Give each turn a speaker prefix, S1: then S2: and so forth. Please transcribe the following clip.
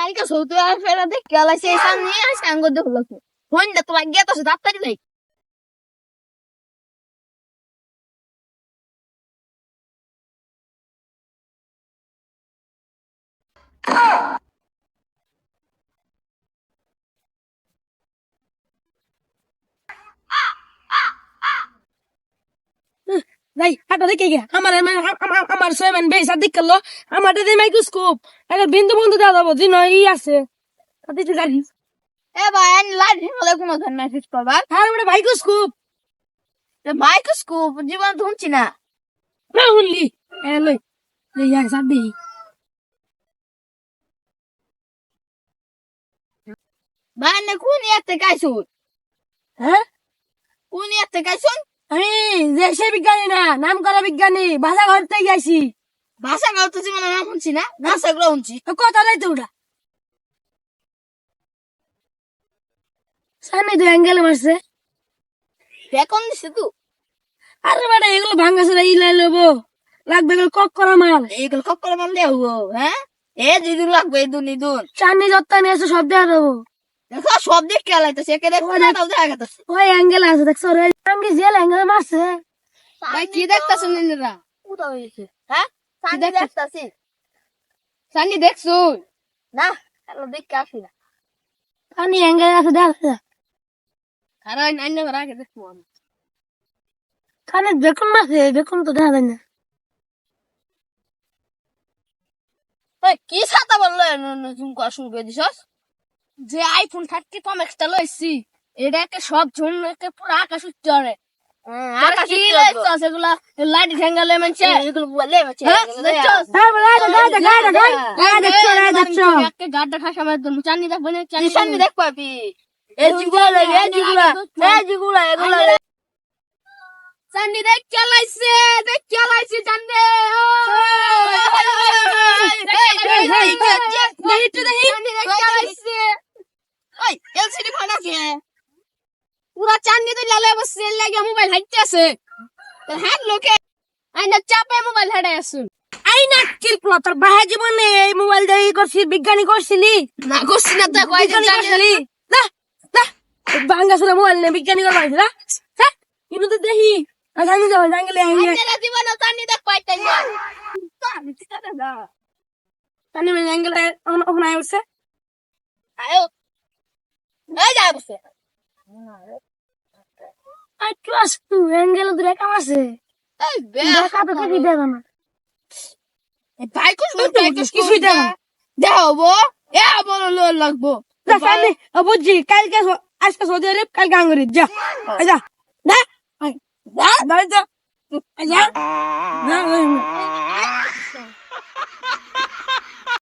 S1: কালকে সৌদি ফেরা দেখ গেলা সেই সামনে আসে আঙ্গ দেখলো ফোনটা তোমার গিয়ে তো ডাক্তারি নাই
S2: যাই হাঁটা দেখে গিয়া আমার সোয়েমান বেশ আর দিক করলো আমার দিদি মাইক্রোস্কোপ একটা বিন্দু বন্ধু দেওয়া যাবো দিন ই আছে দিতে গাড়ি
S1: এ ভাই আন লাইট হিমলে কোনো ধর মেসেজ করবার
S2: হ্যাঁ ওটা মাইক্রোস্কোপ
S1: মাইক্রোস্কোপ জীবন শুনছি না
S2: না শুনলি লই লই যাই সার দিই
S1: ভাই না কোন ইয়াতে গাইছুন
S2: হ্যাঁ
S1: কোন ইয়াতে গাইছুন
S2: আমি যে সে বিজ্ঞানী না নাম করা বিজ্ঞানী ভাষা ঘরতে গেছি
S1: ভাষা গাও তো জীবনে নাম শুনছি না ভাষা গুলো শুনছি
S2: কথা নাই তো ওটা সামনে তো অ্যাঙ্গেল মারছে
S1: বেকন দিছে তো
S2: আরে বেটা এগুলো ভাঙ্গা সরা ইলাই লবো লাগবে এগুলো কক করা মাল
S1: এইগুলো কক্করে মান দেবো হ্যাঁ এ দুদিন লাগবে এই দুদিন
S2: চাটনি যত্তা নিয়ে এসে সব দেওয়া দেবো
S1: দেখো সব দিক খেলাইতেছে একে দেখো না তাও দেখা গেছে
S2: ওই অ্যাঙ্গেল আছে দেখছো রে আমি জেল অ্যাঙ্গেল মারছে
S1: ভাই কি দেখতাছেন নিরা উঠা হইছে হ্যাঁ সানি দেখতাছি সানি দেখছো না হ্যালো দেখতে আসি না
S2: পানি অ্যাঙ্গেল আছে দেখছে
S1: কারণ আইনে আগে দেখবো আমি
S2: কানে বেকন মারছে বেকন তো দেখা যায় না
S1: ওই কি ছাতা বললো তুমি শুরু করে দিছস যে আইফোন 30 প্রো ম্যাক্সটা লইছি এটা একটা সব ঝুন একটা পুরো আকাশ উচ্চরে আকাশ কি লইছ সেগুলা লাইট ঠ্যাঙ্গালে মানছে এগুলো বলে মানছে দেখছস
S2: হ্যাঁ বলে গাড়ি দেখছো দেখছো
S1: একটা গাড়টা খাস আমার জন্য চানি দেখব না চানি দেখ পাবি এই জিগুলা লাগে এই জিগুলা এগুলা চানি দেখ চালাইছে চান্দে এলসিডি ফাটা কে পুরা চান্দি তো লালে বসে লাগে মোবাইল হাইতে আছে হাত লোকে আইনা চাপে মোবাইল হাড়াই আসুন
S2: আই না কিল তোর বাহা জীবনে এই মোবাইল দিয়ে করছি বিজ্ঞানী করছিলি
S1: না করছি না তো কয় দিন
S2: করছিলি না না ভাঙ্গা সরা মোবাইল নিয়ে বিজ্ঞানী করবা না হ্যাঁ কিন্তু তো দেখি আমি যাবো জাঙ্গলে
S1: আইনা দিবানো চান্দি দেখ পাইতাই না তো আমি ঠিক আছে না
S2: তানি মে জাঙ্গলে ওখানে আইছে
S1: আয়ো এই যা বসে
S2: আই ট্রাস্ট টু অ্যাঙ্গেল ধরে কাম আছে
S1: এই
S2: দেখা তো দেখি দেবা না
S1: বাইকুস
S2: কিছুই দেবা না
S1: দেখাবো এ বড় লোক লাগবো
S2: কালকে বুঝছি কালকে আজকে সৌদি আরব কালকে আঙ্গুরি যা যা যা যা যা যা